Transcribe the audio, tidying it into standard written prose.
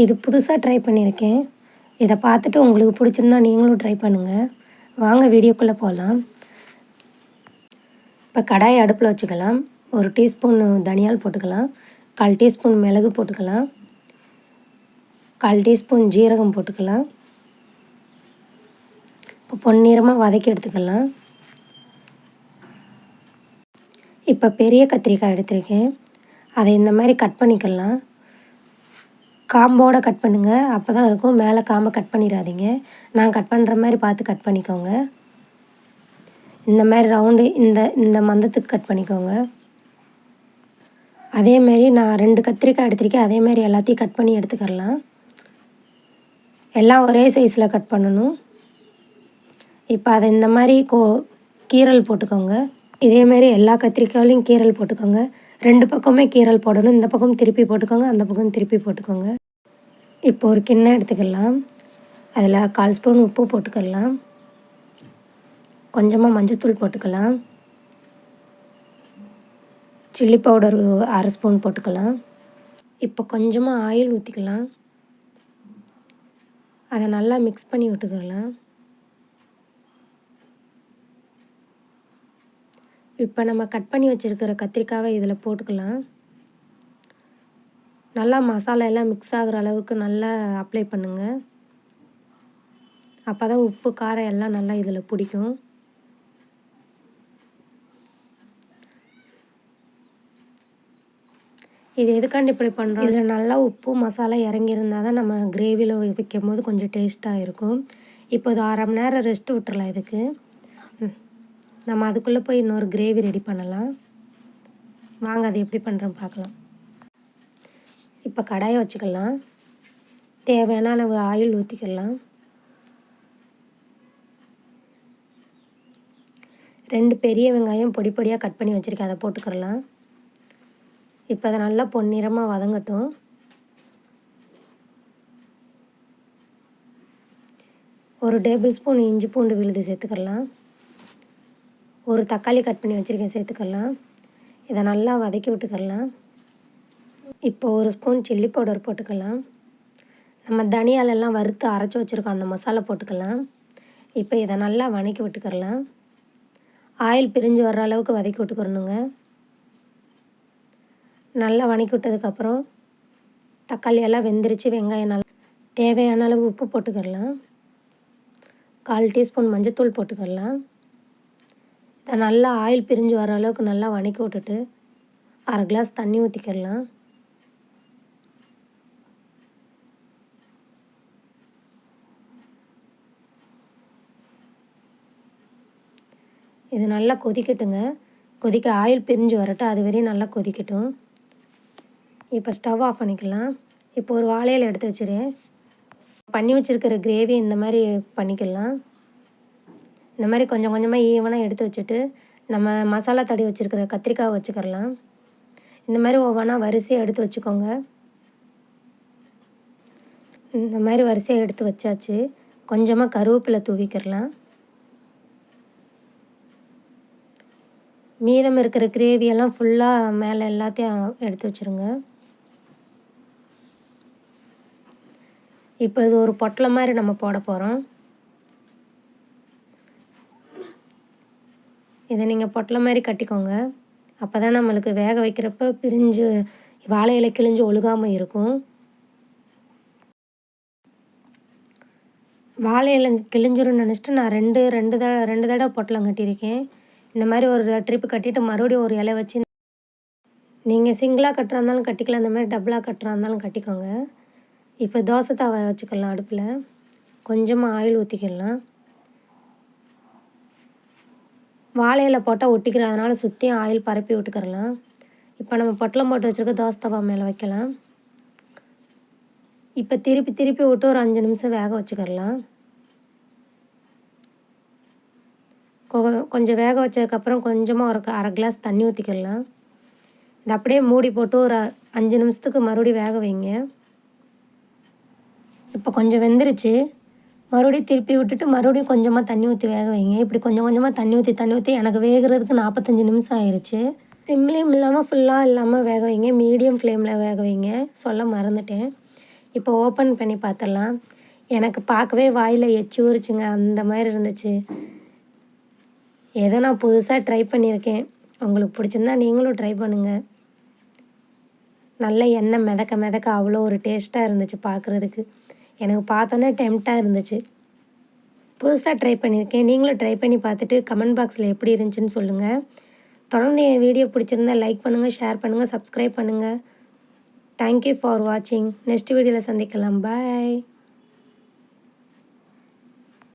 இது புதுசாக ட்ரை பண்ணியிருக்கேன். இதை பார்த்துட்டு உங்களுக்கு பிடிச்சிருந்தா நீங்களும் ட்ரை பண்ணுங்கள். வாங்க வீடியோக்குள்ளே போகலாம். இப்போ கடாயை அடுப்பில் வச்சுக்கலாம். 1 டீஸ்பூன் தனியால் போட்டுக்கலாம். 1/4 டீஸ்பூன் மிளகு போட்டுக்கலாம். 1/4 டீஸ்பூன் ஜீரகம் போட்டுக்கலாம். இப்போ பொன்னிறமாக வதக்கி எடுத்துக்கலாம். இப்போ பெரிய கத்திரிக்காய் எடுத்திருக்கேன். அதை இந்த மாதிரி கட் பண்ணிக்கலாம். காம்போடு கட் பண்ணுங்கள், அப்போ தான் இருக்கும். மேலே காம்பை கட் பண்ணிடாதீங்க. நான் கட் பண்ணுற மாதிரி பார்த்து கட் பண்ணிக்கோங்க. இந்த மாதிரி ரவுண்டு இந்த மந்தத்துக்கு கட் பண்ணிக்கோங்க. அதேமாரி நான் 2 கத்திரிக்காய் எடுத்திருக்கேன். அதேமாரி எல்லாத்தையும் கட் பண்ணி எடுத்துக்கலாம். எல்லாம் ஒரே சைஸில் கட் பண்ணணும். இப்போ அதை இந்த மாதிரி கீரல் போட்டுக்கோங்க. இதேமாரி எல்லா கத்திரிக்காயிலையும் கீரல் போட்டுக்கோங்க. 2 பக்கமே கீரல் போடணும். இந்த பக்கம் திருப்பி போட்டுக்கோங்க, அந்த பக்கம் திருப்பி போட்டுக்கோங்க. இப்போ ஒரு கிண்ணம் எடுத்துக்கலாம். அதில் 1/4 ஸ்பூன் உப்பு போட்டுக்கலாம். கொஞ்சமாக மஞ்சள்தூள் போட்டுக்கலாம். சில்லி பவுடர் 1/2 ஸ்பூன் போட்டுக்கலாம். இப்போ கொஞ்சமாக ஆயில் ஊற்றிக்கலாம். அதை நல்லா மிக்ஸ் பண்ணி விட்டுக்கலாம். இப்போ நம்ம கட் பண்ணி வச்சுருக்கிற கத்திரிக்காவை இதில் போட்டுக்கலாம். நல்லா மசாலா எல்லாம் மிக்ஸ் ஆகிற அளவுக்கு நல்லா அப்ளை பண்ணுங்கள். அப்போ தான் உப்பு காரம் எல்லாம் நல்லா இதில் பிடிக்கும். இது எதுக்காண்டி இப்படி பண்ணுறோம், இதில் நல்லா உப்பு மசாலா இறங்கியிருந்தால் தான் நம்ம கிரேவியில் வைக்கும் போது கொஞ்சம் டேஸ்ட்டாக இருக்கும். இப்போ இது 1/2 மணி நேரம் ரெஸ்ட்டு விட்டுறலாம். இதுக்கு நம்ம அதுக்குள்ளே போய் இன்னொரு கிரேவி ரெடி பண்ணலாம். வாங்க அது எப்படி பண்ணுறோன்னு பார்க்கலாம். இப்போ கடாயை வச்சுக்கலாம். தேவையான அளவு ஆயில் ஊற்றிக்கலாம். 2 பெரிய வெங்காயம் பொடி பொடியாக கட் பண்ணி வச்சுருக்கேன், அதை போட்டுக்கலாம். இப்போ அதை நல்லா பொன்னிறமாக வதங்கட்டும். ஒரு டேபிள் ஸ்பூன் இஞ்சி பூண்டு விழுது சேர்த்துக்கலாம். ஒரு தக்காளி கட் பண்ணி வச்சுருக்கேன், சேர்த்துக்கலாம். இதை நல்லா வதக்கி விட்டுக்கலாம். இப்போ 1 ஸ்பூன் சில்லி பவுடர் போட்டுக்கலாம். நம்ம தனியாலெல்லாம் வறுத்து அரைச்சி வச்சுருக்கோம், அந்த மசாலா போட்டுக்கலாம். இப்போ இதை நல்லா வதக்கி விட்டுக்கலாம். ஆயில் பிரிஞ்சு வர்ற அளவுக்கு வதக்கி விட்டுக்கிறணுங்க. நல்லா வதக்கி விட்டதுக்கப்புறம் தக்காளி எல்லாம் வெந்துருச்சு. வெங்காயம் நல்லா தேவையான அளவு உப்பு போட்டுக்கலாம். 1/4 டீஸ்பூன் மஞ்சள்தூள் போட்டுக்கலாம். இதை நல்லா ஆயில் பிரிஞ்சு வர அளவுக்கு நல்லா வதக்கி விட்டுட்டு 1/2 கிளாஸ் தண்ணி ஊற்றிக்கலாம். இது நல்லா கொதிக்கட்டுங்க. கொதிக்க ஆயில் பிரிஞ்சு வரட்டும், அது வரையும் நல்லா கொதிக்கட்டும். இப்போ ஸ்டவ் ஆஃப் பண்ணிக்கலாம். இப்போ ஒரு வாழையில எடுத்து வச்சுருக்கேன். பண்ணி வச்சுருக்கிற கிரேவி இந்த மாதிரி பண்ணிக்கலாம். இந்த மாதிரி கொஞ்சம் கொஞ்சமாக ஈவனாக எடுத்து வச்சுட்டு நம்ம மசாலா தடவி வச்சுருக்கிற கத்திரிக்காய் வச்சுக்கலாம். இந்த மாதிரி ஒவ்வொன்றா வரிசையாக எடுத்து வச்சுக்கோங்க. இந்த மாதிரி வரிசையாக எடுத்து வச்சாச்சு. கொஞ்சமாக கருவேப்பிலை தூவிக்கிறலாம். மீதம் இருக்கிற கிரேவியெல்லாம் ஃபுல்லாக மேலே எல்லாத்தையும் எடுத்து வச்சுருங்க. இப்போ இது ஒரு பொட்டலை மாதிரி நம்ம போட போகிறோம். இதை நீங்கள் பொட்டலை மாதிரி கட்டிக்கோங்க. அப்போ தான் நம்மளுக்கு வேக வைக்கிறப்ப பிரிஞ்சு வாழை இலை கிழிஞ்சு ஒழுகாமல் இருக்கும். வாழை இலை கிழிஞ்சிரும்னு நினச்சிட்டு நான் ரெண்டு தடவை பொட்டலம் கட்டியிருக்கேன். இந்த மாதிரி ஒரு ட்ரிப்பு கட்டிட்டு மறுபடியும் ஒரு இலை வச்சு நீங்கள் சிங்கிளாக கட்டுறா இருந்தாலும் கட்டிக்கலாம், இந்த மாதிரி டபுளாக கட்டுறா இருந்தாலும் கட்டிக்கோங்க. இப்போ தோசை தவா வச்சுக்கலாம். அடுப்பில் கொஞ்சமாக ஆயில் ஊற்றிக்கலாம். வாழை இலை போட்டால் ஒட்டிக்கிறதுனால சுற்றியும் ஆயில் பரப்பி விட்டுக்கிறலாம். இப்போ நம்ம பொட்டலம் போட்டு வச்சுருக்க தோசை தவா மேலே வைக்கலாம். இப்போ திருப்பி திருப்பி விட்டு ஒரு 5 நிமிஷம் வேக வச்சுக்கிறலாம். கொஞ்சம் வேக வச்சதுக்கப்புறம் கொஞ்சமாக ஒரு 1/2 கிளாஸ் தண்ணி ஊற்றிக்கலாம். இது அப்படியே மூடி போட்டு ஒரு 5 நிமிஷத்துக்கு மறுபடியும் வேக வைங்க. இப்போ கொஞ்சம் வெந்துருச்சு. மறுபடியும் திருப்பி விட்டுட்டு மறுபடியும் கொஞ்சமாக தண்ணி ஊற்றி வேக வைங்க. இப்படி கொஞ்சம் கொஞ்சமாக தண்ணி ஊற்றி எனக்கு வேகிறதுக்கு 45 நிமிஷம் ஆயிடுச்சு. சிம்லேயும் இல்லாமல் ஃபுல்லாக இல்லாமல் வேக வைங்க. மீடியம் ஃப்ளேமில் வேக வைங்க. சொல்ல மறந்துட்டேன். இப்போ ஓப்பன் பண்ணி பார்த்துடலாம். எனக்கு பார்க்கவே வாயில் எச்சி ஊறுச்சுங்க. அந்த மாதிரி இருந்துச்சு. ஏதோ நான் புதுசாக ட்ரை பண்ணியிருக்கேன். உங்களுக்கு பிடிச்சிருந்தா நீங்களும் ட்ரை பண்ணுங்கள். நல்ல எண்ணெய் மிதக்க மிதக்க அவ்வளோ ஒரு டேஸ்ட்டாக இருந்துச்சு பார்க்குறதுக்கு. எனக்கு பார்த்தோன்னே டெம்ப்டாக இருந்துச்சு. புதுசாக ட்ரை பண்ணியிருக்கேன். நீங்களும் ட்ரை பண்ணி பார்த்துட்டு கமெண்ட் பாக்ஸில் எப்படி இருந்துச்சுன்னு சொல்லுங்கள். தொடர்ந்து என் வீடியோ பிடிச்சிருந்தா லைக் பண்ணுங்கள், ஷேர் பண்ணுங்கள், சப்ஸ்கிரைப் பண்ணுங்கள். தேங்க்யூ ஃபார் வாட்சிங். நெக்ஸ்ட் வீடியோவில் சந்திக்கலாம். பாய்.